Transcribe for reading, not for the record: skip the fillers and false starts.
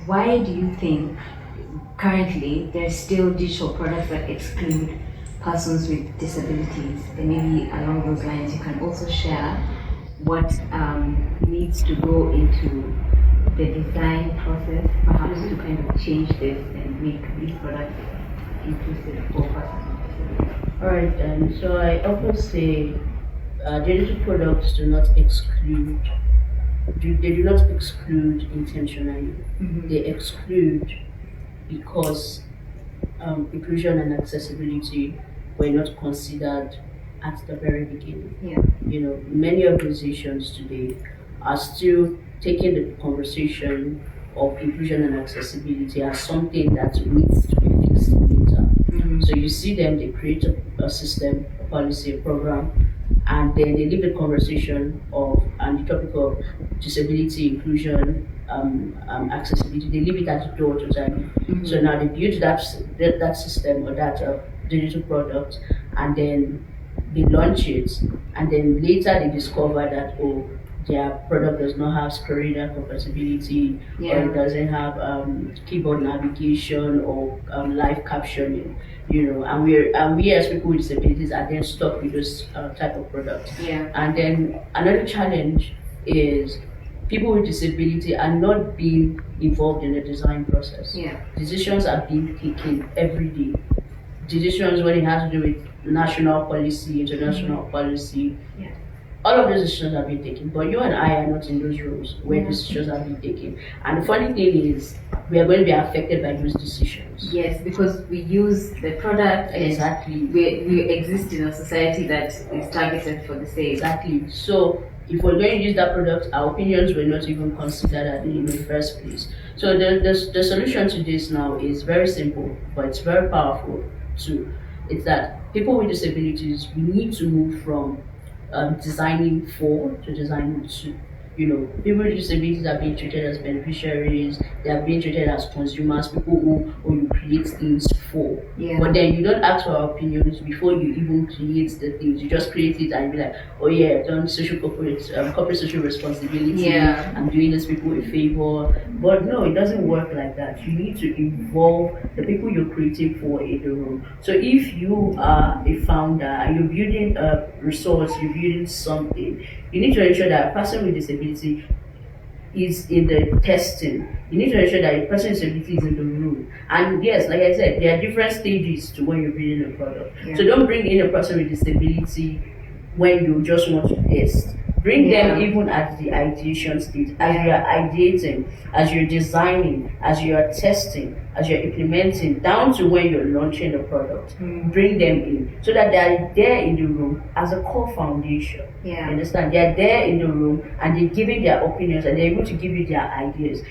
Why do you think currently there's still digital products that exclude persons with disabilities? And maybe along those lines, you can also share what needs to go into the design process, perhaps to kind of change this and make these products inclusive for persons with disabilities. All right, so I often say digital products do not exclude. They do not exclude intentionally. They exclude because inclusion and accessibility were not considered at the very beginning. Yeah. You know, many organizations today are still taking the conversation of inclusion and accessibility as something that needs to be fixed later. So you see them, they create a system, a policy, a program, and then they leave the conversation of and the topic of disability, inclusion, accessibility. They leave it at the door totally. So now they build that system or that digital product, and then they launch it, and then later they discover that their product does not have screen reader compatibility, or it doesn't have keyboard navigation or live captioning, you know, and we as people with disabilities are then stuck with this type of product. And then another challenge is people with disability are not being involved in the design process. Decisions are being taken every day. Decisions when it has to do with national policy, international policy. All of those decisions are being taken, but you and I are not in those roles where decisions are being taken. And the funny thing is, we are going to be affected by those decisions. Yes, because we use the product. Exactly. We exist in a society that is targeted for the same. Exactly. So if we're going to use that product, our opinions were not even considered in the first place. So the solution to this now is very simple, but it's very powerful too. It's that people with disabilities, we need to move from designing for to designing to. You know, people with disabilities are being treated as beneficiaries, they are being treated as consumers, people who you create things for. But then you don't ask for our opinions before you even create the things. You just create it and be like, oh yeah, I've done corporate social responsibility, I'm doing these people a favor. But no, it doesn't work like that. You need to involve the people you're creating for in the room. So if you are a founder and you're building a resource, you're building something, you need to ensure that a person with disability is in the testing. You need to ensure that a person with disability is in the room. And yes, like I said, there are different stages to when you're building a product. So don't bring in a person with disability when you just want to test. Bring them even at the ideation stage, as you are ideating, as you're designing, as you are testing, as you're implementing, down to when you're launching the product. Bring them in so that they are there in the room as a core foundation. You understand? They are there in the room and they're giving their opinions and they're able to give you their ideas.